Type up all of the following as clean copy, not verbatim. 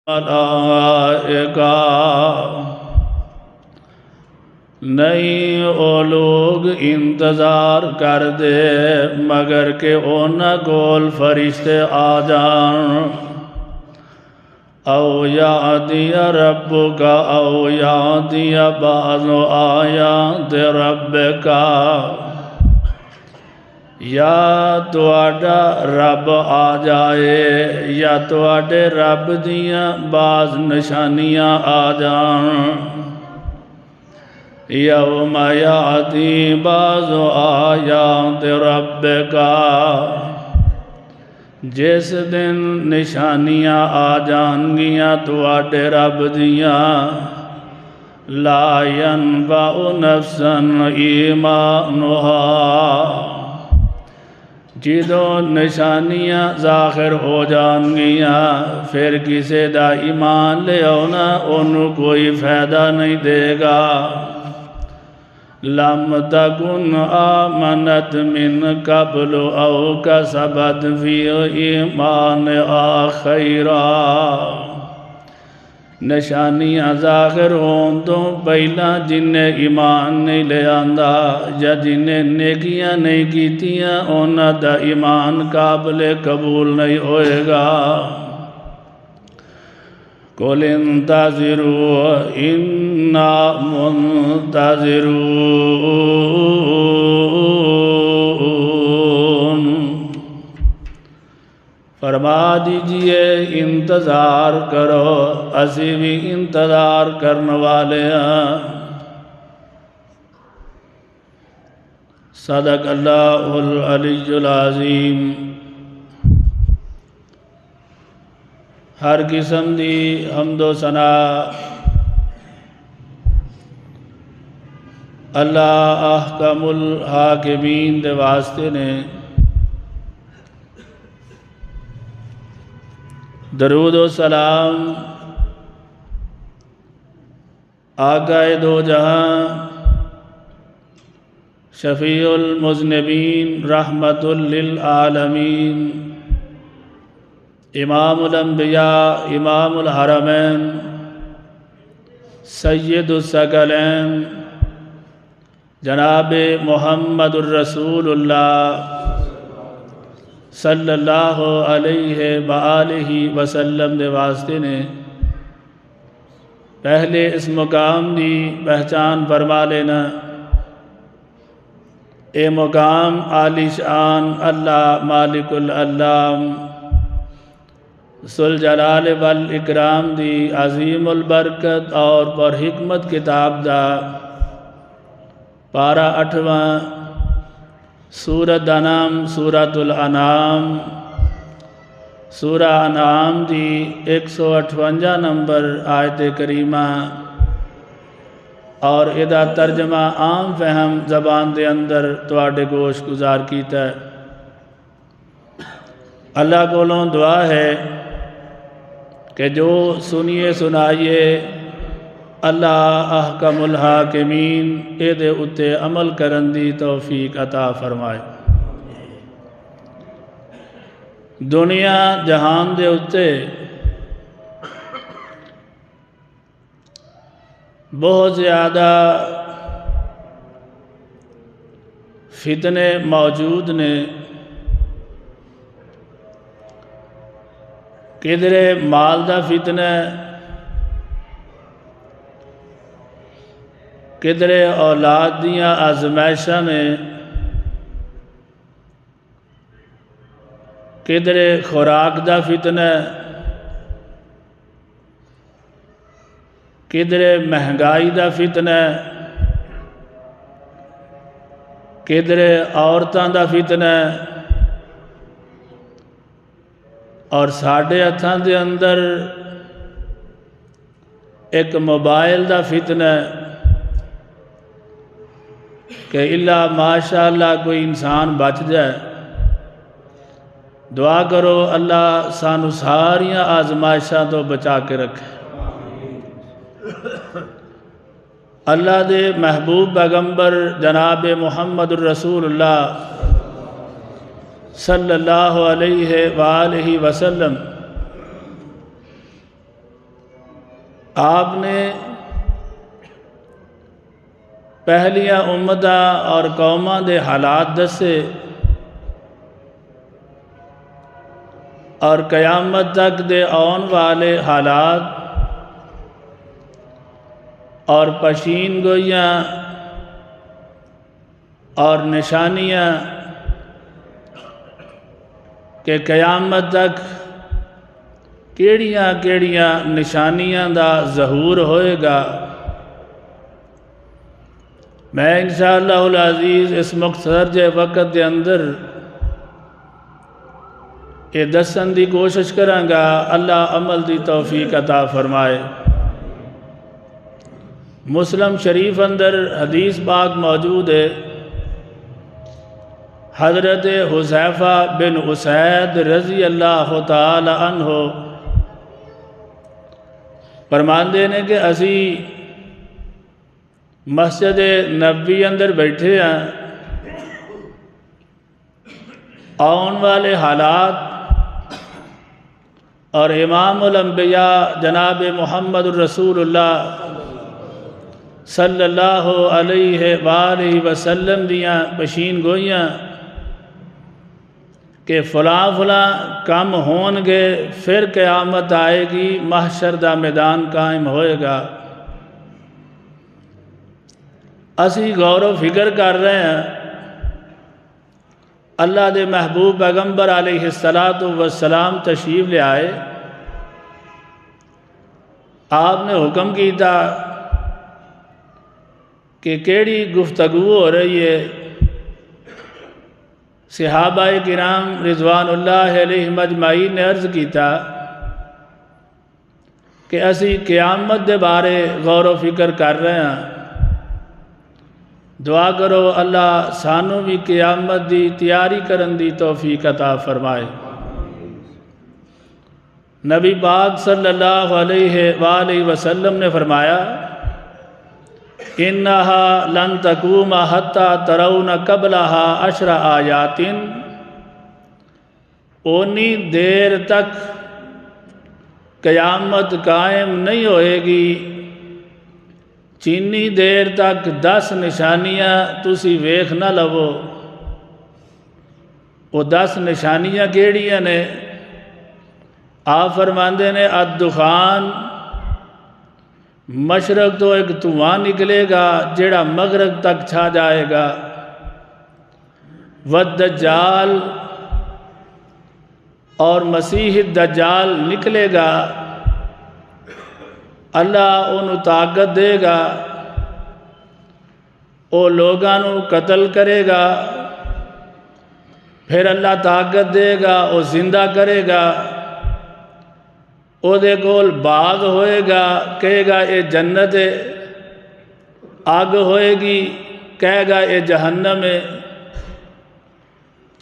ملائکہ نہیں او لوگ انتظار کر دے مگر کہ اونا کول فرشتے آ جان او یادی ربک او یادی بعض آیات ربک یا تواڈا رب آ جائے یا تواڈے رب دیاں بعض نشانیاں آ جان یوم یاتی بعض آیات ربک جس دن نشانیاں آ جان گیاں تواڈے رب دیاں لا ینفع نفسا ایمانہا جدوں نشانیاں ظاہر ہو جان گیاں پھر کسے دا ایمان لے آنا انہوں کوئی فائدہ نہیں دے گا لم تکن آمنت من قبل او کسبت فی ایمانہا خیرا نشانیاں ظاہر ہوں تو پہلا جن نے ایمان نہیں لے آندا یا جن نے نیکیاں نہیں کیتیاں انہاں دا ایمان قابل قبول نہیں ہوئے گا قل انتظروا انا منتظرون فرما دیجئے انتظار کرو اسی بھی انتظار کرنے والے ہیں صدق اللہ العلی العظیم ہر قسم دی حمد و ثنا اللہ احکم الحاکمین دے واسطے نے درود و سلام آقا دو جہاں شفیع المذنبین رحمت للعالمین امام الانبیاء امام الحرمین سید الثقلین جناب محمد الرسول اللہ صلی اللہ علیہ وآلہ وسلم دے واسطے نے پہلے اس مقام دی پہچان فرما لینا اے مقام عالی شان اللہ مالک العلام ذوالجلال والاکرام دی عظیم البرکت اور پر حکمت کتاب دا پارہ 8واں سورۃ انعام سورۃ الانعام سورہ انعام دی 158 نمبر آیت کریمہ اور ادا ترجمہ عام فہم زبان دے اندر تواڈے گوش گزار کیتا ہے اللہ کولوں دعا ہے کہ جو سنیے سنائیے اللہ احکم الحاکمین اے دے اتے عمل کرن دی توفیق عطا فرمائے دنیا جہان دے اتے بہت زیادہ فتنے موجود نے کدھرے مال دا فتنہ کدھرے اولاد دیاں آزمائشاں نے کدھرے خوراک دا فتنہ کدھرے مہنگائی دا فتنہ کدھرے عورتاں دا فتنہ اور ساڑھے ہتھاں دے اندر ایک موبائل دا فتنہ کہ اللہ ماشاءاللہ کوئی انسان بچ جائے دعا کرو اللہ سانو ساریاں آزمائشاں تو بچا کے رکھے اللہ دے محبوب پیغمبر جناب محمد الرسول اللہ صلی اللہ علیہ وآلہ وسلم آپ نے پہلیاں امتاں اور قوماں دے حالات دسے اور قیامت تک دے آن والے حالات اور پشین گوئیاں اور نشانیاں کہ قیامت تک کیڑیاں کیڑیاں نشانیاں دا ظہور ہوئے گا۔ میں انشاءاللہ العزیز اس مختصر جے وقت دے اندر یہ دسن دی کوشش کروں گا، اللہ عمل دی توفیق عطا فرمائے۔ مسلم شریف اندر حدیث پاک موجود ہے، حضرت حذیفہ بن اسید رضی اللہ تعالی عنہ فرماندے نے کہ اسی مسجد نبوی اندر بیٹھے ہیں، آن والے حالات اور امام الانبیاء جناب محمد الرسول اللہ صلی اللہ علیہ وآلہ وسلم دیاں پشین گوئیاں کہ فلاں فلاں کم ہون گے، پھر قیامت آئے گی، محشر دا میدان قائم ہوئے گا۔ اسی غور و فکر کر رہے ہیں، اللہ دے محبوب پیغمبر علیہ السلام تشریف لے آئے، آپ نے حکم کیتا کہ کیڑی گفتگو ہو رہی ہے۔ صحابہ کرام رضوان اللہ علیہ مجمعین نے عرض کیتا کہ اسی قیامت دے بارے غور و فکر کر رہے ہیں، دعا کرو اللہ سانوں بھی قیامت دی تیاری کرن دی توفیق عطا فرمائے۔ نبی پاک صلی اللہ علیہ وآلہ وسلم نے فرمایا انہا لن تقوم حتی ترون قبلہا 10 آیات، اونی دیر تک قیامت قائم نہیں ہوئے گی جنی دیر تک 10 نشانیاں تسی ویکھ نہ لو۔ وہ 10 نشانیاں کیڑیاں نے؟ آپ فرماندے نے الدخان، مشرق تو ایک دھواں نکلے گا جیڑا مغرب تک چھا جائے گا، والدجال، اور مسیح الدجال نکلے گا، اللہ انہوں طاقت دے گا، وہ لوگانوں قتل کرے گا، پھر اللہ طاقت دے گا وہ زندہ کرے گا، او دے کول باغ ہوئے گا، کہے گا اے جنت ہے، آگ ہوئے گی، کہے گا اے جہنم ہے۔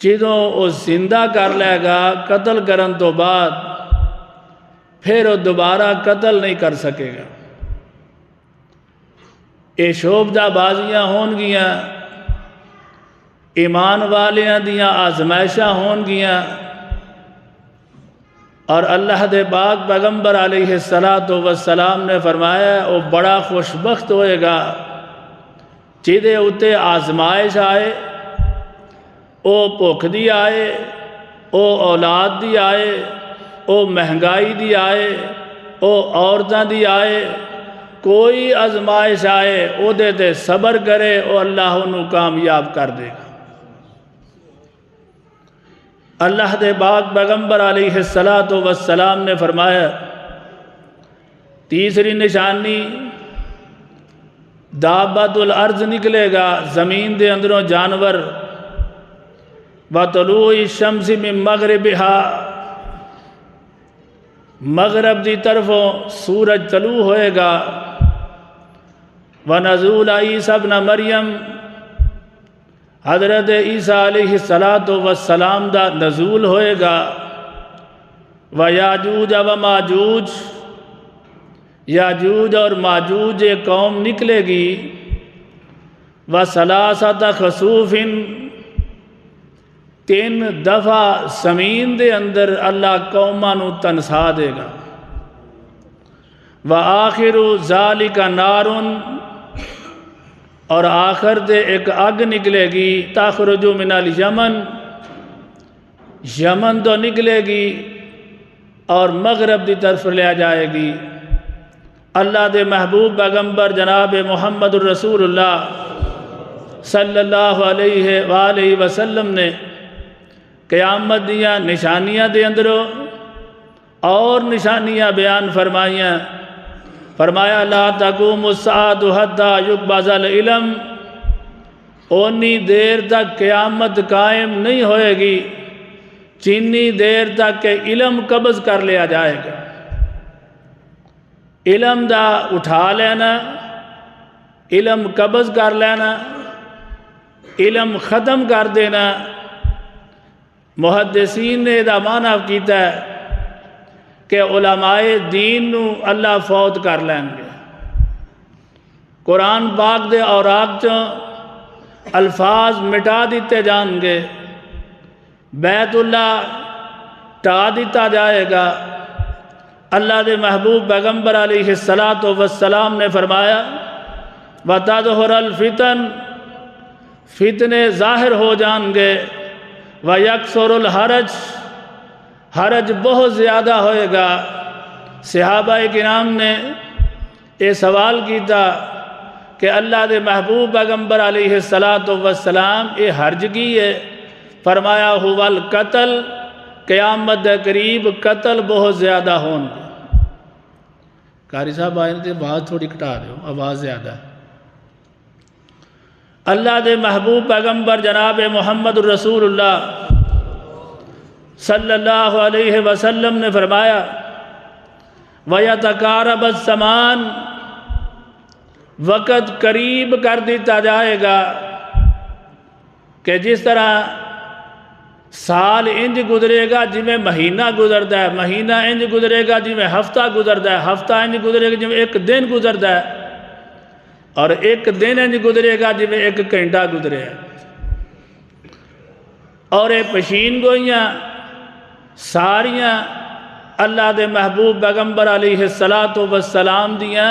چیزوں وہ زندہ کر لے گا قتل کرن تو بعد، پھر وہ دوبارہ قتل نہیں کر سکے گا۔ اے شعبدہ بازیاں ہون گیاں، ایمان والیاں دیاں آزمائشاں ہون گیاں، اور اللہ دے پاک پیغمبر علیہ السلام نے فرمایا وہ بڑا خوشبخت ہوئے گا جیدے اتے آزمائش آئے، او بھوک دی آئے، او اولاد دی آئے، او مہنگائی دی آئے، او عورتاں دی آئے، کوئی آزمائش آئے او دے تے صبر کرے، او اللہ انہوں کامیاب کر دے گا۔ اللہ دے پاک پیغمبر علیہ السلام نے فرمایا تیسری نشانی دابت الارض نکلے گا، زمین دے اندروں جانور، وطلوع الشمس من مغربہا، مغرب دی طرفوں سورج طلوع ہوئے گا، ونزول عیسیٰ ابن مریم، حضرت عیسیٰ علیہ السلام دا نزول ہوئے گا، ویاجوج و ماجوج، یاجوج اور ماجوج ایک قوم نکلے گی، وثلاثۃ خسوف، 3 دفعہ زمین دے اندر اللہ قوماں نو تنسا دے گا، وآخر ذالک نار، اور آخر دے ایک اگ نکلے گی، تخرج من الیمن، یمن تو نکلے گی اور مغرب دی طرف لے جائے گی۔ اللہ دے محبوب پیغمبر جناب محمد الرسول اللہ صلی اللہ علیہ وآلہ وسلم نے قیامت دیاں نشانیاں دے اندروں اور نشانیاں بیان فرمائیاں۔ فرمایا لا تقوم الساعة حتى يقبض العلم، اونی دیر تک قیامت قائم نہیں ہوئے گی جتنی دیر تک کہ علم قبض کر لیا جائے گا۔ علم دا اٹھا لینا، علم قبض کر لینا، علم ختم کر دینا، محدثین نے دا معنی کیتا ہے کہ علماء دین نو اللہ فوت کر لیں گے۔ قرآن پاک دے اوراق چوں الفاظ مٹا دیتے جان گے، بیت اللہ ٹا دیتا جائے گا۔ اللہ دے محبوب پیغمبر علیہ السلام نے فرمایا وَتَظْهُرَ الْفِتَنُ، فتنے ظاہر ہو جان گے، وَيَكْثُرُ الْحَرَجُ، حرج بہت زیادہ ہوئے گا۔ صحابہ کرام نے یہ سوال کیتا کہ اللہ دے محبوب پیغمبر علیہ السلام یہ حرج کی ہے؟ فرمایا هو القتل، قیامت دے قریب قتل بہت زیادہ ہون گے۔ قاری صاحب آئے نے آواز تھوڑی کٹا رہے ہو، آواز زیادہ ہے۔ اللہ دے محبوب پیغمبر جناب محمد الرسول اللہ صلی اللہ علیہ وسلم نے فرمایا وَيَتَقَارَبَ الزَّمَانُ، وقت قریب کر دیتا جائے گا کہ جس طرح سال انج گزرے گا جی میں مہینہ گزردا ہے، مہینہ انج گزرے گا جی میں ہفتہ گزردا ہے، ہفتہ انج گزرے گا جی میں ایک دن گزردا ہے، اور ایک دن انج گزرے گا جی میں ایک گھنٹہ گزرے ہے۔ اور یہ پشین گوئیاں ساریاں اللہ دے محبوب پیغمبر علیہ السلام دیاں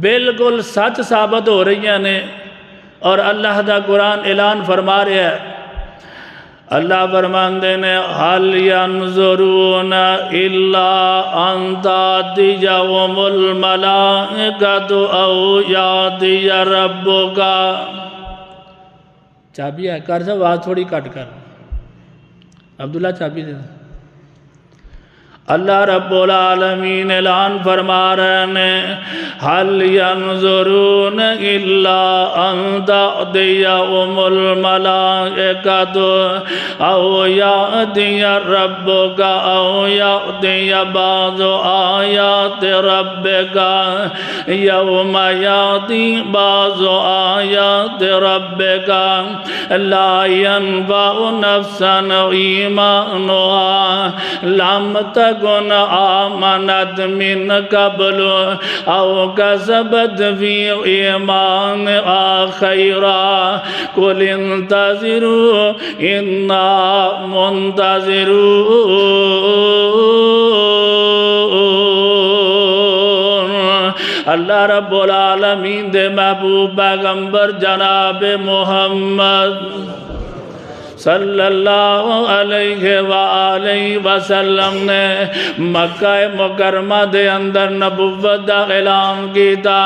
بالکل سچ ثابت ہو رہی نے، اور اللہ دا قرآن اعلان فرما رہا ہے۔ اللہ فرماندے نے حَلْ يَنظُرُونَ إِلَّا أَن تَأْتِيَهُمُ الْمَلَائِكَةُ أَوْ يَأْتِيَ رَبُّكَ۔ چابی ہے کر صاحب آواز تھوڑی کٹ کر، عبداللہ چابی دے دیں۔ اللہ رب العالمین اعلان فرما رہے ہیں حَلْ يَنظُرُونَ إِلَّا أَن تَأْتِيَهُمُ الْمَلَائِكَةُ أَوْ يَأْتِيَ رَبُّكَ أَوْ يَأْتِيَ بَعْضُ آيَاتِ رَبِّكَ يَوْمَ يَأْتِي بَعْضُ آيَاتِ رَبِّكَ لَا يَنفَعُ نَفْسًا إِيمَانُهَا لَمْ تَكُنْ آمَنَتْ مِنْ قَبْلُ أَوْ كَسَبَتْ فِي إِيمَانِهَا خَيْرًا قُلِ انْتَظِرُوا إِنَّا مُنْتَظِرُونَ۔ اللہ رب العالمین دے محبوب پیغمبر جناب محمد صلی اللہ علیہ وآلہ وسلم نے مکہ مکرمہ دے اندر نبوت دا اعلان کیتا۔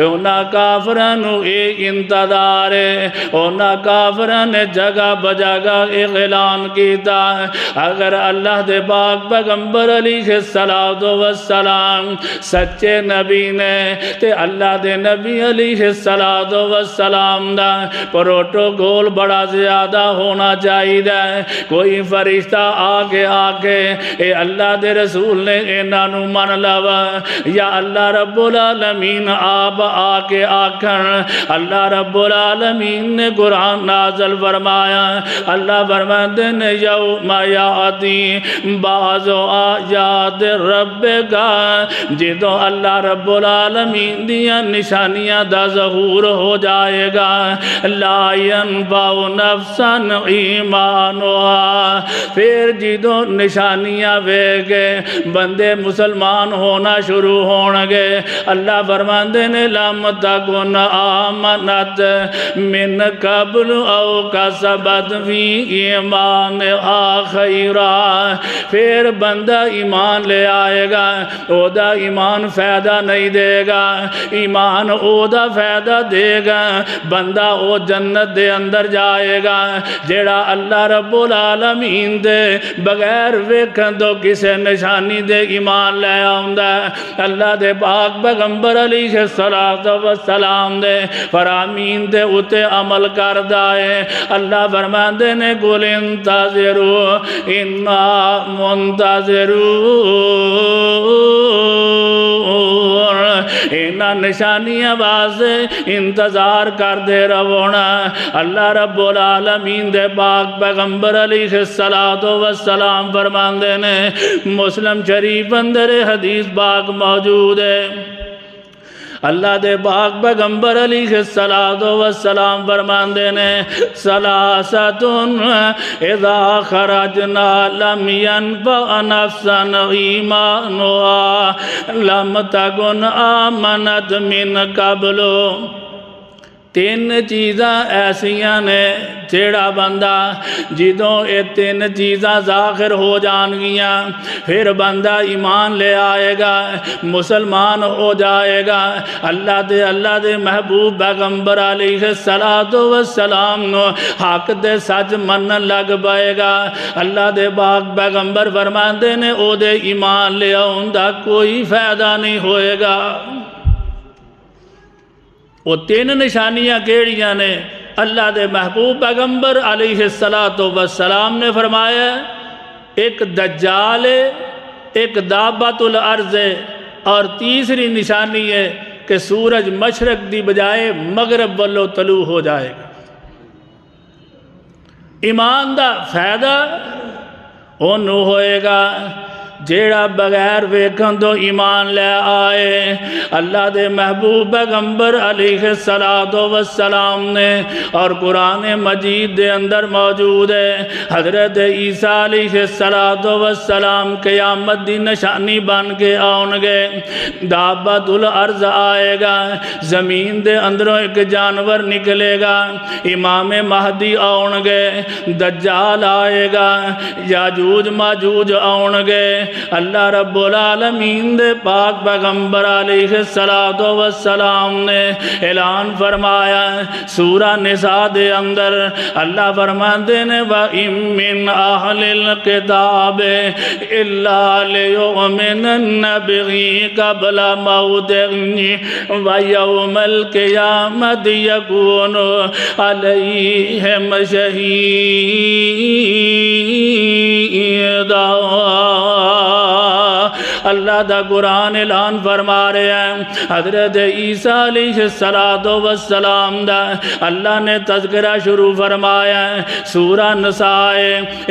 اونا کافران ایک انتظار ہے، اونا کافران جگہ بجگہ ایک اعلان کیتا۔ اگر اللہ دے پاک پیغمبر علیہ السلام سچے نبی نے تے اللہ دے نبی علیہ السلام دا پروٹوکول بڑا زیادہ ہونا چاہیے۔ کوئی فرشتہ آگے اے اللہ دے رسول نے انہوں من لوا، یا اللہ رب العالمین آپ آکے آکھن۔ اللہ رب العالمین نے قرآن نازل فرمایا، اللہ فرماتے نے یوم یاتی بعض آیات ربک، جدو اللہ رب العالمین دیا نشانیاں دا ظہور ہو جائے گا، لا ینفع نفسا ایمانها پھر جدوں نشانیاں ویکھ کے بندے مسلمان ہونا شروع ہونگے اللہ فرماندے نے لم تکن آمنت من قبل او کسبت فی ایمانها خیرا پھر بندہ ایمان لے آئے گا او دا ایمان فائدہ نہیں دے گا ایمان او دا فائدہ دے گا بندہ او جنت دے اندر جائے گا جیڑا اللہ رب العالمین دے بغیر ویکھن تو کسے نشانی دے ایمان لے آؤندا اللہ دے پاک پیغمبر علیہ السلام دے فرامین دے اتے عمل کردہ ہے اللہ فرماندے نے قل انتظروا انا منتظرون اینا نشانیاں واضح انتظار کر دے رونا اللہ رب العالمین دے پاک پیغمبر علیہ السلام فرماندے نے مسلم شریف اندر حدیث پاک موجود ہے اللہ دے پاک پیغمبر علیہ السلام فرماندے نے ثلاثۃ اذا خرجنا لم ينفع نفسا ایمانها لم تکن آمنت من قبل تین چیزاں ایسیاں نے جیڑا بندہ جدوں یہ تین چیزاں ظاہر ہو جان گیاں پھر بندہ ایمان لے آئے گا مسلمان ہو جائے گا اللہ دے محبوب پیغمبر علیہ السلام نو حق دے سچ منن لگ پائے گا اللہ دے پاک پیغمبر فرماندے نے او دے ایمان لے آؤں دا کوئی فائدہ نہیں ہوئے گا وہ تین نشانیاں کیڑیاں نے اللہ دے محبوب پیغمبر علیہ السلام نے فرمایا ایک دجال ہے ایک دابت الارض ہے اور تیسری نشانی ہے کہ سورج مشرق دی بجائے مغرب والو طلوع ہو جائے گا ایمان دا فائدہ انہوں ہوئے گا جیڑا بغیر ویکھن تو ایمان لے آئے اللہ دے محبوب پیغمبر علیہ السلام نے اور قرآن مجید دے اندر موجود ہے حضرت عیسیٰ علیہ السلام قیامت دی نشانی بن کے آؤنگے دابت الارض آئے گا زمین دے اندروں ایک جانور نکلے گا امام مہدی آؤنگے دجال آئے گا یاجوج ماجوج آؤنگے اللہ رب العالمین دے پاک پیغمبر علیہ السلام نے اعلان فرمایا سورہ نساء دے اندر اللہ فرماندے نے وَإِن مِّنْ أَهْلِ الْكِتَابِ إِلَّا لِيُؤْمِنَنَّ بِهِ قَبْلَ مَوْتِهِ وَيَوْمَ الْقِيَامَةِ يَكُونُ عَلَيْهِمْ شَهِيدًا اللہ دا قرآن اعلان فرما رہے ہیں حضرت عیسیٰ علیہ السلام دا اللہ نے تذکرہ شروع فرمایا ہے سورہ نساء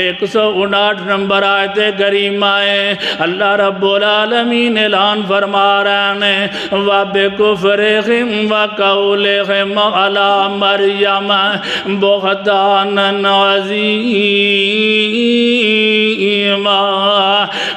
159 نمبر آیت کریمہ ہے اللہ رب العالمین اعلان فرما رہے ہیں وَبِكُفْرِهِمْ وَقَوْلِهِمْ عَلَى مَرْيَمَ بُهْتَانًا عَظِيمًا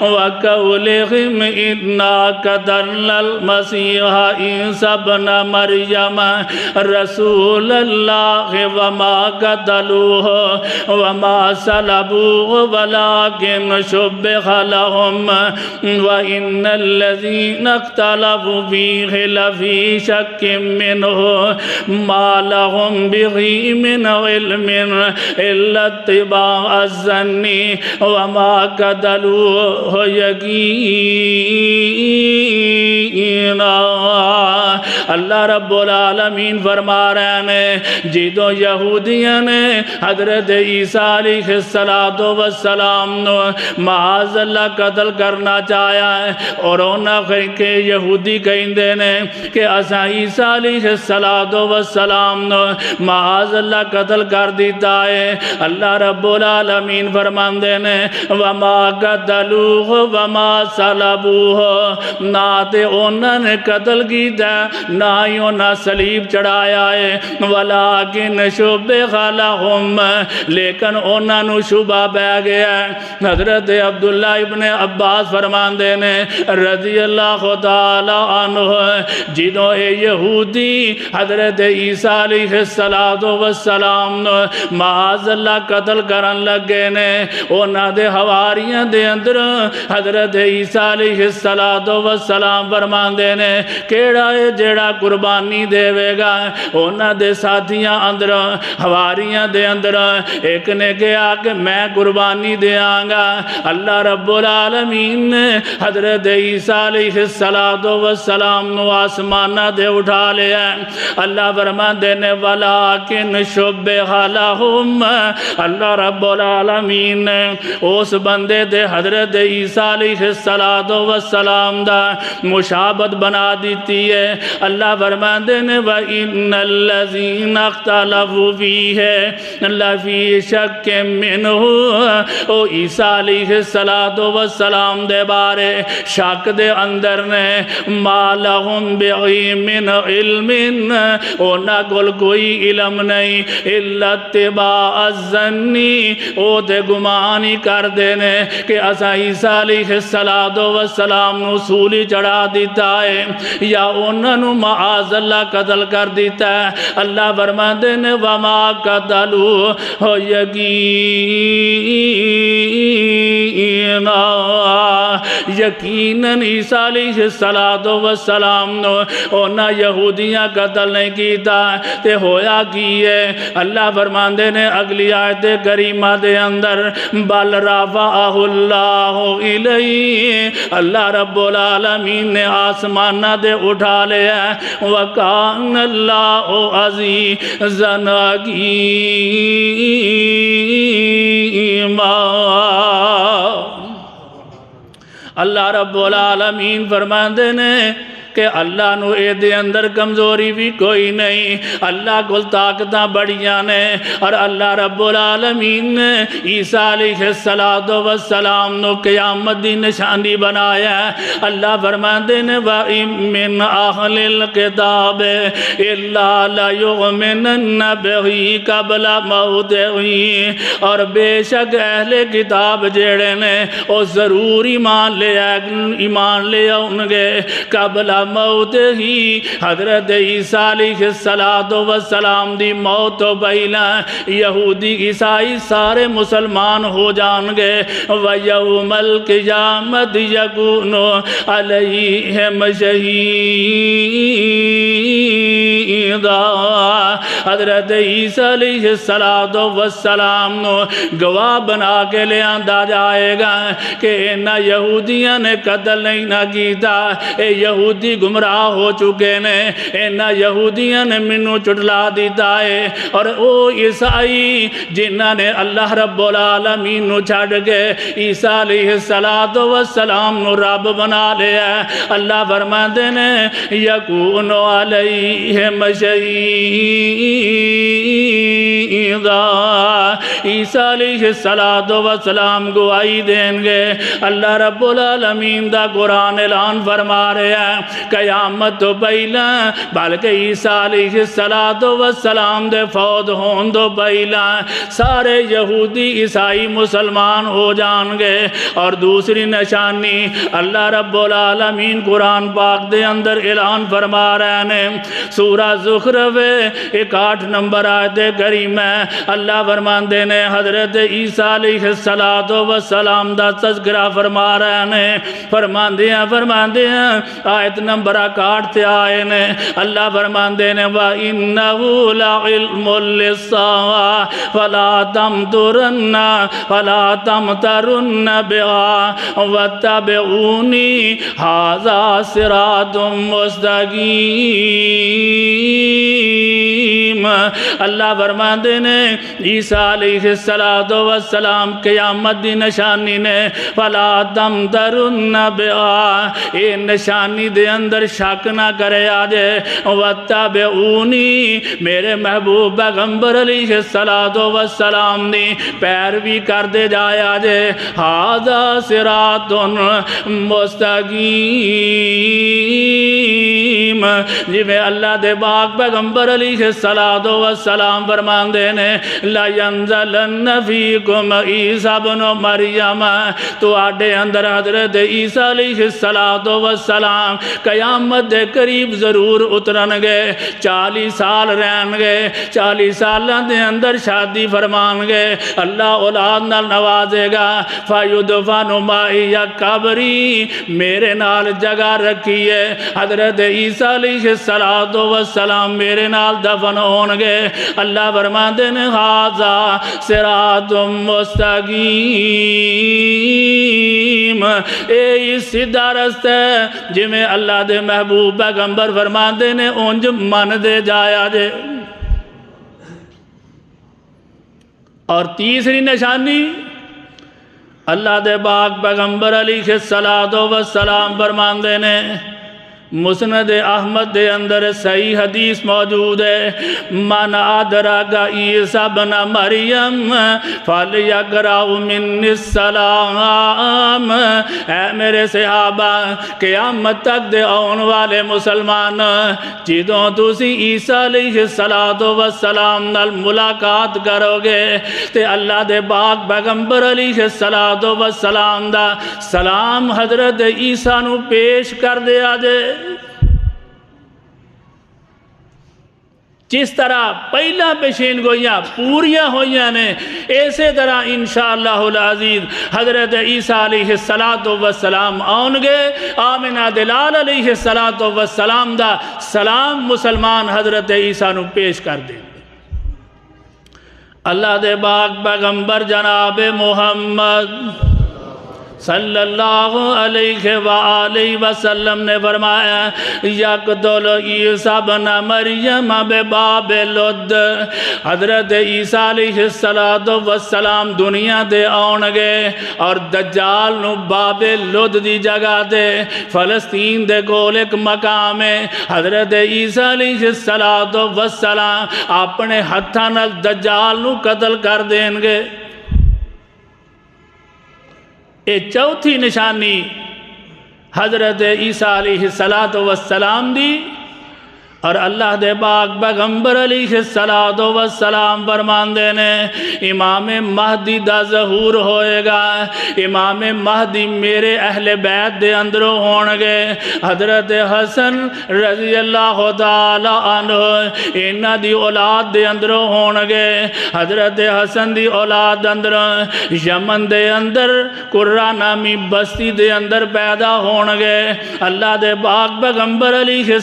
وَقَوْلِهِمْ إِنَّا قَتَلْنَا الْمَسِيحَ عِيسَى ابْنَ مَرْيَمَ رَسُولَ اللَّهِ وَمَا قَتَلُوهُ وَمَا صَلَبُوهُ وَلَكِنْ شُبِّهَ لَهُمْ وَإِنَّ الَّذِينَ اخْتَلَفُوا فِيهِ لَفِي شَكٍّ مِّنْهُ مَا لَهُمْ بِهِ مِنْ عِلْمٍ إِلَّا اتِّبَاعَ الظَّنِّ وَمَا قَتَلُوهُ یقینا اللہ رب العالمین فرما رہے ہیں جدوں یہودیاں نے حضرت عیسیٰ علیہ السلام نو معاذ اللہ قتل کرنا چاہیا ہے اور انہاں کے یہودی کہندے نے کہ اساں عیسیٰ علیہ السلام نو معاذ اللہ قتل کر دیتا ہے اللہ رب العالمین فرماندے نے وما قتلوه وما صلبوه نہ تے انہاں نے قتل کیتا نہ نہ ہی انہاں سلیب چڑھایا ہے ولیکن شبہ لہم لیکن انہاں نو شبہ بہ گیا ہے۔ حضرت عبداللہ ابن عباس فرماندے نے رضی اللہ تعالی عنہ جنہوں اے یہودی حضرت عیسیٰ علیہ السلام معاذ اللہ قتل کرن لگے نے انہاں دے حواریاں دے اندر حضرت عیسیٰ علیہ السلام فرماندے نے کیڑا ہے جیڑا قربانی دے گا انہاں دے ساتھیاں اندر حواریاں دے اندر ایک نے کہا کہ میں قربانی دیاں گا۔ اللہ رب العالمین نے حضرت عیسیٰ علیہ السلام نو آسمانہ دے اٹھا لیا۔ اللہ فرماندے نے ولیکن شبہ لہم اللہ رب العالمین نے اس بندے دے حضرت عیسیٰ علیہ السلام دا مشابت بنا دیتی ہے۔ اللہ فرماندے نے وَإِنَّ الَّذِينَ اخْتَلَفُوا فِيهِ لَفِي شَكٍّ مِّنْهُ او عیسیٰ علیہ السلام دے بارے شک دے اندر نے مَا لَهُمْ بِهِ مِنْ عِلْمٍ اونا کول کوئی علم نہیں اِلَّا اتِّبَاعَ الظَّنِّ او دے گمانی کر دینے کہ اسا عیسیٰ علیہ السلام نو سولی چڑھا دیتا ہے یا انہوں نے معاذ اللہ قتل کر دیتا ہے۔ اللہ فرماندے نے وَمَا قَتَلُوا یقیناً عیسیٰ علیہ السلام نو انہاں یہودیاں قتل نہیں کیتا تے ہویا کیے۔ اللہ فرماندے نے اگلی آیت کریمہ دے اندر بل رفعہ اللہ الیہ اللہ رب العالمین نے آسمانہ دے اٹھا لیا وَكَانَ اللَّهُ عَزِيزًا حَكِيمًا۔ اللہ رب العالمین فرماندے نے کہ اللہ نو اے دے اندر کمزوری بھی کوئی نہیں، اللہ کو طاقتاں بڑیاں نے اور اللہ رب العالمین نے عیسیٰ علیہ السلام نو قیامت دی نشانی بنایا ہے۔ اللہ فرماندے نے وَإِن مِّنْ أَهْلِ الْكِتَابِ إِلَّا لَيُؤْمِنَنَّ بِهِ قَبْلَ مَوْتِهِ اور بے شک اہل کتاب جیڑے نے وہ ضرور ایمان لے آؤں گے قبل موت ہی حضرت عیسیٰ علیہ السلام دی موت تو پہلا یہودی عیسائی سارے مسلمان ہو جان گے وَيَوْمَ الْقِيَامَةِ يَكُونُ عَلَيْهِمْ شَهِيدًا حضرت عیسیٰ علیہ السلام نو گواہ بنا کے لے آندہ جائے گا کہ انہا یہودیاں نے قتل نہیں نہ کیتا، اے یہودی گمراہ ہو چکے نے، انہا یہودیاں نے منو چٹلا دیتا ہے اور او عیسائی جنہ نے اللہ رب العالمین نو چھڑ کے عیسیٰ علیہ السلام نو رب بنا لیا ہے۔ اللہ فرماندے نے یکون علیہم شہیدا عیسیٰ علیہ السلام گواہی دیں گے۔ اللہ رب العالمین دا قرآن اعلان فرما رہے ہیں قیامت تو پہلا بلکہ عیسیٰ علیہ السلام دے فوت ہون تو پہلا سارے یہودی عیسائی مسلمان ہو جان گے۔ اور دوسری نشانی اللہ رب العالمین قرآن پاک دے اندر اعلان فرما رہے ہیں سورہ زخرف 61 نمبر آیت کریم ہے۔ اللہ فرماندے نے حضرت عیسیٰ علیہ السلام دا تذکرہ فرما رہے ہیں فرماندے ہیں آیت نمبر 61 تے آئے نے اللہ فرماندے نے وَإِنَّهُ لَعِلْمٌ لِلسَّاعَةِ فَلَا تَمْتَرُنَّ بِهَا وَاتَّبِعُونِي هَذَا صِرَاطٌ مُسْتَقِيمٌ اللہ فرماندے نے عیسیٰ علیہ السلام قیامت دی نشانی نے فَلَا تَمْتَرُنَّ بِهَا اے نشانی دے اندر شک نہ کرے آجے وَاتَّبِعُونِی میرے محبوب پیغمبر علیہ السلام نے پیروی کر دے جائے آجے ہَذَا صِرَاطٌ مُسْتَقِيمٌ جی میں اللہ دے پاک پیغمبر علیہ السلام فرماندے نے لا ينزلن فیکم عیسیٰ بن مریم تو آڈے اندر حضرت عیسیٰ علیہ السلام قیامت دے قریب ضرور اترن گے 40 سال رہن گے 40 سالوں دے اندر شادی فرمان گے اللہ اولاد نال نوازے گا فَيُدْفَنُ مَعِيَ قبری میرے نال جگہ رکھیے حضرت عیسیٰ علیہ السلام میرے نال دفن ہونگے اللہ فرماتے ہیں ھذا صراط مستقیم اے سیدھا رستہ ہے جی میں اللہ دے محبوب پیغمبر فرماتے ہیں اونج من دے جایا جے اور تیسری نشانی اللہ دے پاک پیغمبر علیہ السلام فرماندے نے مسند احمد دے اندر صحیح حدیث موجود ہے من ادرک عیسیٰ بن مریم فلیقرأ منی السلام اے میرے صحابہ قیامت تک دے آن والے مسلمان جدوں تسی عیسیٰ علیہ السلام نال ملاقات کرو گے تے اللہ دے پاک پیغمبر علیہ السلام دا سلام حضرت عیسیٰ نو پیش کر دیا جے جس طرح پہلا پیشین گوئیاں پوریاں ہوئیاں نے ایسے طرح انشاءاللہ العزیز حضرت عیسیٰ علیہ السلام آنگے آمنہ دلال علیہ السلام دا سلام مسلمان حضرت عیسیٰ نو پیش کر دیں اللہ دے پاک پیغمبر جناب محمد صلی اللہ علیہ وآلہ وسلم نے فرمایا یقتل عیسیٰ بن مریم بباب لد حضرت عیسیٰ علیہ السلام دنیا دے آنگے اور دجال نو باب لد دی جگہ دے فلسطین دے کول ایک مقام ہے حضرت عیسیٰ علیہ السلام اپنے ہتھاں نال دجال نو قتل کر دیں گے اے چوتھی نشانی حضرت عیسیٰ علیہ السلام دی اور اللہ دے پاک پیغمبر علیہ السلام فرماندے نے امام مہدی دا ظہور ہوئے گا امام مہدی میرے اہل بیت دے اندروں ہونگے حضرت حسن رضی اللہ تعالی عنہ انہ دی اولاد دے اندروں ہونگے حضرت حسن دی اولاد اندروں یمن دے اندر قرہ نامی بستی دے اندر پیدا ہونگے اللہ دے پاک پیغمبر علیہ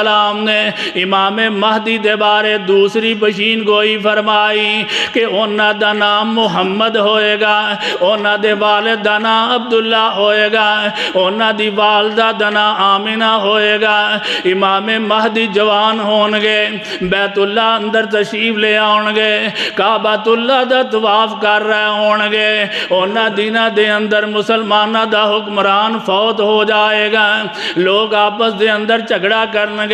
السلام نے امام مہدی دے بارے دوسری پیشین گوئی فرمائی کہ انہ دا نام محمد ہوئے گا انہ دے والد دا نام عبداللہ ہوئے گا انہ دی والدہ دا نام آمنہ ہوئے گا امام مہدی جوان ہونگے بیت اللہ اندر تشریف لے آنگے کعبۃ اللہ دا طواف کر رہے ہونگے انہ دینہ دے اندر مسلمانہ دا حکمران فوت ہو جائے گا لوگ آپس دے اندر جھگڑا کرنگے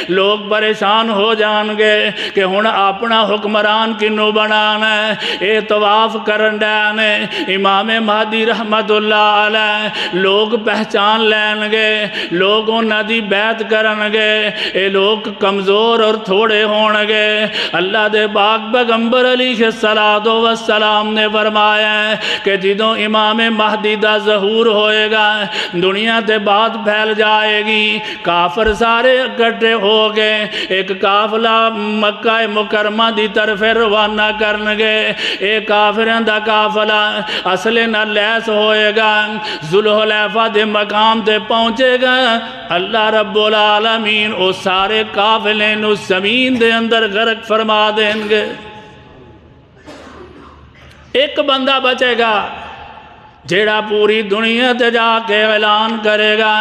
لوگ پریشان ہو جان گے کہ ہن اپنا حکمران کنو بنانا ہے اے طواف کرن ڈانے امام مہدی رحمت اللہ علیہ لوگ پہچان لین گے لوگ انہ دی بیعت کرن گے اے لوگ کمزور اور تھوڑے ہون گے اللہ دے پاک پیغمبر علیہ السلام نے فرمایا ہے کہ جدوں امام مہدی دا ظہور ہوئے گا دنیا تے بات پھیل جائے گی کافر سارے اکٹھے ہو گئے ایک قافلہ مکہ مکرمہ دی طرف روانہ کرنگے ایک کافران دا قافلہ اصلے نہ لیس ہوئے گا ذوالحلیفہ دے مقام تے پہنچے گا اللہ رب العالمین او سارے قافلے نو زمین دے اندر غرق فرما دیں گے ایک بندہ بچے گا جیڑا پوری دنیا تے جا کے اعلان کرے گا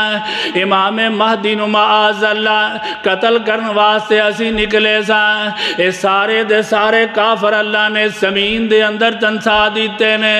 امام مہدی نو معاذ اللہ قتل کرن واسطے اسی نکلے سا اے سارے دے سارے کافر اللہ نے زمین دے اندر تنسا دیتے نے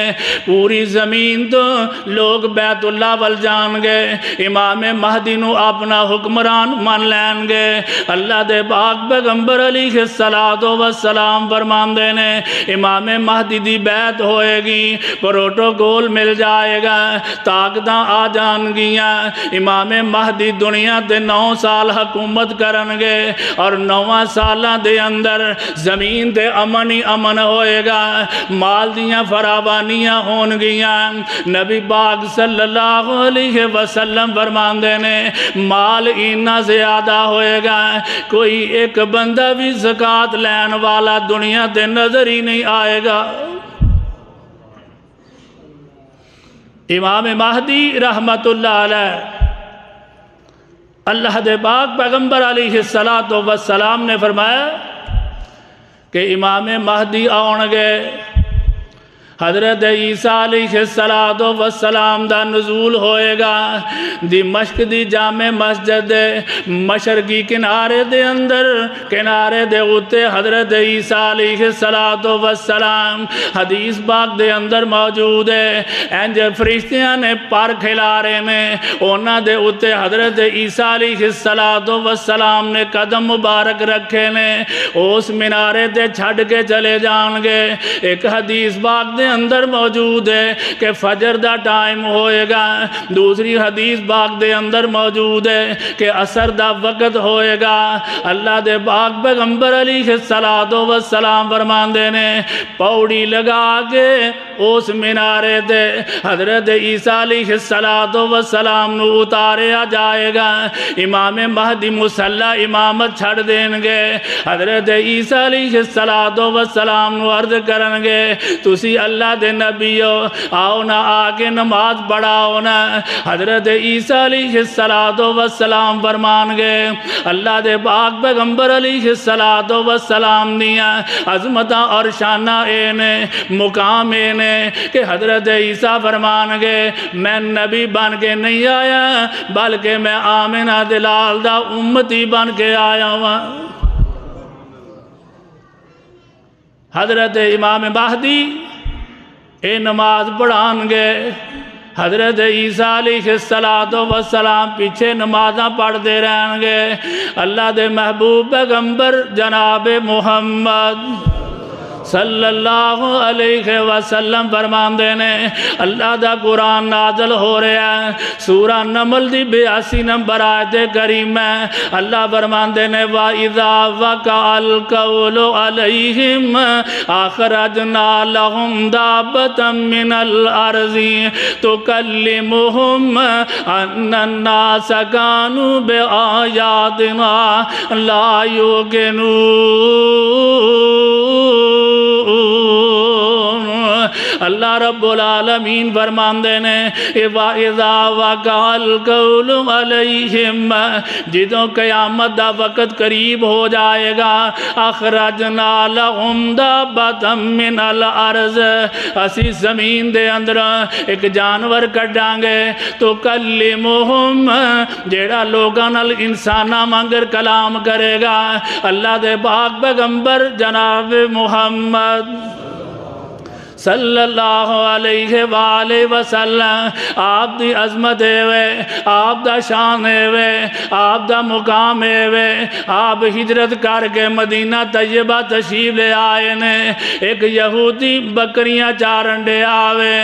پوری زمین تو لوگ بیت اللہ ول جان گے امام مہدی نو اپنا حکمران من لین گے اللہ دے پاک پیغمبر علیہ السلام فرمان دے نے امام مہدی دی بیعت ہوئے گی پروٹوکول مل مل جائے گا، طاقتاں آ جان گیاں۔ امام مہدی دنیا دے 9 سال حکومت کرنگے اور 9 سالاں دے اندر زمین دے امن ہی امن ہوئے گا، مال دیاں فراوانیاں ہون گیاں۔ نبی پاک صلی اللہ علیہ وسلم فرماندے نے مال اتنا زیادہ ہوئے گا کوئی ایک بندہ بھی زکاة لین والا دنیا دے نظر ہی نہیں آئے گا۔ امام مہدی رحمت اللہ علیہ، اللہ دے پاک پیغمبر علیہ السلام نے فرمایا کہ امام مہدی آؤنگے، حضرت عیسیٰ علیہ السلام دا نزول ہوئے گا دمشق دی جامع مسجد دے مشرقی کنارے دے اندر، کنارے دے اتے حضرت عیسیٰ علیہ السلام حدیث پاک دے اندر موجود ہے۔ انج فرشتیاں نے پر کھلا رہے نے، اونا دے اتے حضرت عیسیٰ علیہ السلام نے قدم مبارک رکھے نے، اس منارے دے چھڑ کے چلے جانگے۔ ایک حدیث پاک دے اندر موجود ہے کہ فجر دا ٹائم ہوئے گا، دوسری حدیث پاک دے اندر موجود ہے کہ عصر دا وقت ہوئے گا۔ اللہ دے پاک پیغمبر علیہ السلام فرماندے نے پوڑی لگا کے اس منارے دے حضرت عیسیٰ علیہ السلام نو اتاریا جائے گا۔ امام مہدی مصلی امامت چھڑ دیں گے، حضرت عیسیٰ علیہ السلام نو عرض کرنگے تسی اللہ دے نبیو آؤ نا آکے نماز پڑھاؤ نا۔ حضرت عیسیٰ علیہ السلام فرمان گے اللہ دے پاک پیغمبر علیہ السلام نیا عظمتاں اور شانہ اینے مقام اینے کہ حضرت عیسیٰ فرمان گے میں نبی بن کے نہیں آیا بلکہ میں آمنہ دلال دا امتی بن کے آیا ہوں۔ حضرت امام مہدی اے نماز پڑھان گے، حضرت عیسیٰ علیہ السلام پیچھے نمازاں پڑھ دے رہن گے۔ اللہ دے محبوب پیغمبر جناب محمد صلی اللہ علیہ وسلم فرمان دینے اللہ دا قرآن نازل ہو رہا ہے، سورہ نمل دی 82 نمبر آیت کریم ہے۔ اللہ فرمان دینے وَإِذَا وَقَعَ الْقَوْلُ عَلَيْهِمْ أَخْرَجْنَا لَهُمْ دَابَّةً مِّنَ الْأَرْضِ تُكَلِّمُهُمْ أَنَّ النَّاسَ كَانُوا بِآيَاتِنَا لَا يُوقِنُونَ۔ اللہ رب العالمین فرمان دینے وَإِذَا وَقَعَ الْقَوْلُ عَلَيْهِمْ جدوں قیامت دا وقت قریب ہو جائے گا اخرجنا لہم دابۃ من الارض اسی زمین دے اندر ایک جانور کڈاں گے تو کلمہم جیڑا لوگاں نال انساناں مانگر کلام کرے گا اللہ دے پاک پیغمبر جناب محمد صلی اللہ علیہ وآلہ وسلم آپ دی عظمت ہے آپ دا شان ہے آپ دا مقام ہے آپ ہجرت کر کے مدینہ طیبہ تشریف لے آئے نے ایک یہودی بکریاں چارنڈے آوے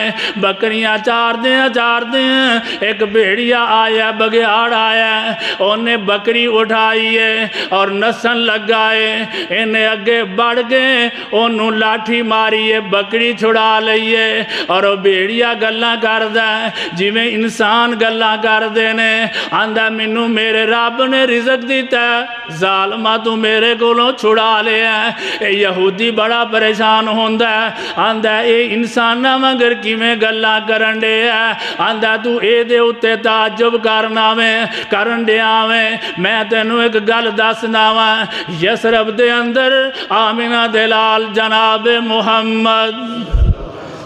بکریاں چار دیں ایک بھیڑیا آیا بگیاڑ آیا انہیں بکری اٹھائی ہے اور نسن لگائے انہیں اگے بڑھ گئے انہوں لاٹھی ماری ہے بکری چھڑا لئیے اور وہ بیڑیا گلاں کر دیں جی میں انسان گلاں کر دینے آندہ منو میرے رب نے رزق دیتا ہے ظالمہ تو میرے کولوں چھڑا لے ہیں اے یہودی بڑا پریشان ہوندہ ہے آندہ اے انسان نہ مگر کی میں گلاں کرنڈے ہے آندہ تو اے دے اتے تعجب کرنا میں کرنڈے آویں میں تینوں ایک گل دسنا ہوں یسرب دے اندر آمنہ دلال جناب محمد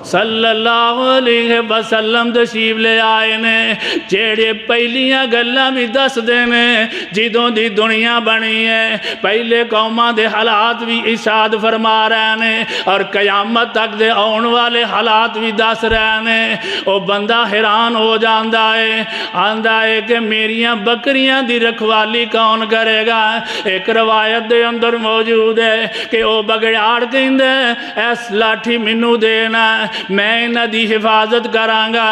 صلی اللہ علیہ وسلم تشریف لے آئے نے جیڑے پہلیاں گلاں بھی دس دینے جدوں دی دنیا بنی ہے پہلے قوماں دے حالات بھی ارشاد فرما رہے نے اور قیامت تک دے آن والے حالات بھی دس رہے نے او بندہ حیران ہو جاندہ ہے آندہ ہے کہ میریاں بکریاں دی رکھوالی کون کرے گا ایک روایت دے اندر موجود ہے کہ او بگڑیاڑ کہندے ایس لاٹھی منو دینا میں انہاں دی حفاظت کرانگا۔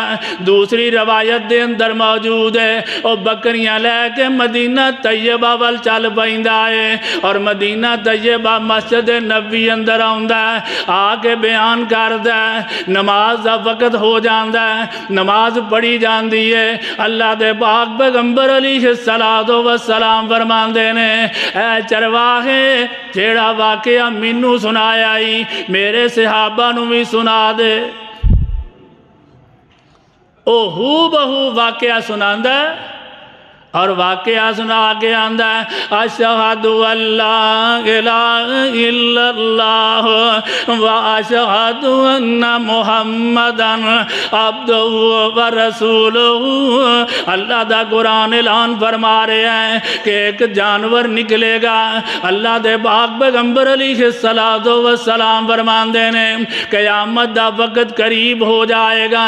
دوسری روایت دے اندر موجود ہے او بکریاں لے کے مدینہ طیبہ وال چل پیندا ہے اور مدینہ طیبہ مسجد نبوی اندر آندا ہے، آ کے بیان کردا ہے، نماز دا وقت ہو جاندا ہے، نماز پڑھی جاندی ہے۔ اللہ دے پاک پیغمبر علیہ السلام فرماندے نے اے چرواہے جیڑا واقعہ مینوں سنایا ہی میرے صحابہ نو بھی سنا دے۔ او ہو بہو واقعہ سناندا ہے اور واقعہ سنا کے آندہ ہے اشہد اللہ الہ الا اللہ و اشہد ان محمدن عبدہ و رسولہ۔ اللہ دا قرآن اعلان فرما رہے ہیں کہ ایک جانور نکلے گا۔ اللہ دے پاک پیغمبر علیہ السلام فرماندے نے قیامت دا وقت قریب ہو جائے گا،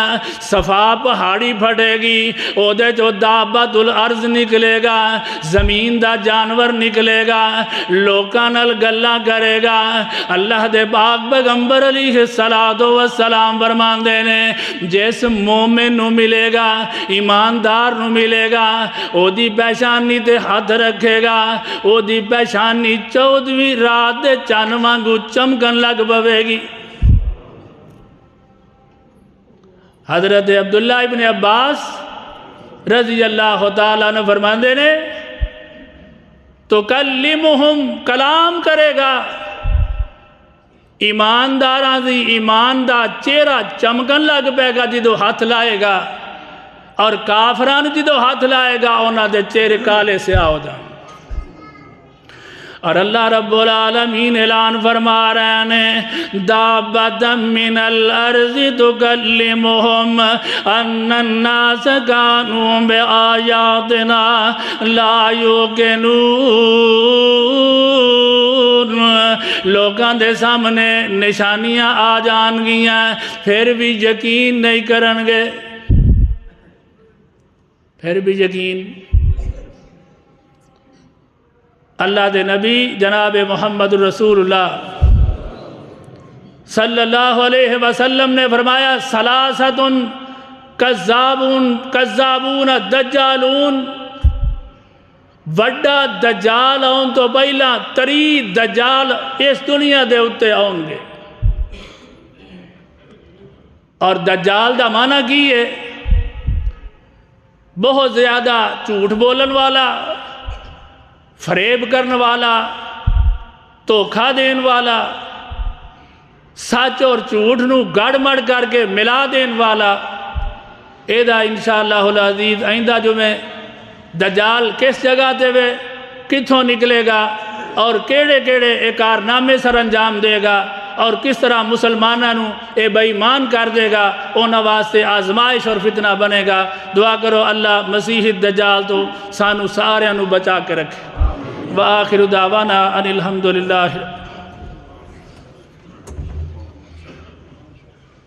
صفا پہاڑی پھٹے گی، او دے جو دابت الارض نکلے گا، زمین دا جانور نکلے گا، لوکاں نال گلاں کرے گا۔ اللہ دے پاک پیغمبر علیہ السلام فرماندے نے جس مومن نو ملے گا، ایماندار نو ملے گا، او دی پیشانی تے ہاتھ رکھے گا، او دی پیشانی 14ویں رات دے چن وانگو چمکن لگ پوے گی۔ حضرت عبداللہ ابن عباس رضی اللہ تعالیٰ نے فرماندے نے تو کلمہم کلام کرے گا، ایمانداراں دی ایمان دا چہرہ چمکن لگ پے گا جدو ہاتھ لائے گا، اور کافران جدو ہاتھ لائے گا انہاں دے چہرے کالے سیاہ ہو جائیں۔ اور اللہ رب العالمین اعلان فرما رہے ہیں دابۃ من الارض تکلمہم ان الناس کانوا بآیاتنا لا یوقنون۔ لوگاں دے سامنے نشانیاں آ جان گیاں پھر بھی یقین نہیں کرنگے، پھر بھی یقین۔ اللہ دے نبی جناب محمد رسول اللہ صلی اللہ علیہ وسلم نے فرمایا ثلاثۃ کذابون دجالون، وڈا دجال آن تو پہلا تری دجال اس دنیا دے اتے آن گے۔ اور دجال دا معنی کی ہے بہت زیادہ جھوٹ بولن والا، فریب کرن والا، دھوکھا دین والا، سچ اور جھوٹ نو گڑ مڑ کر کے ملا دین والا۔ ایدہ انشاءاللہ العزیز آئندہ جو میں دجال کس جگہ تے وے کتھوں نکلے گا اور کیڑے کیڑے کارنامے سر انجام دے گا اور کس طرح مسلمانوں اے بے ایمان کر دے گا، انہاں واسطے آزمائش اور فتنہ بنے گا۔ دعا کرو اللہ مسیح الدجال تو سانو سارے نو بچا کے رکھے۔ وآخر دعوانا ان الحمدللہ۔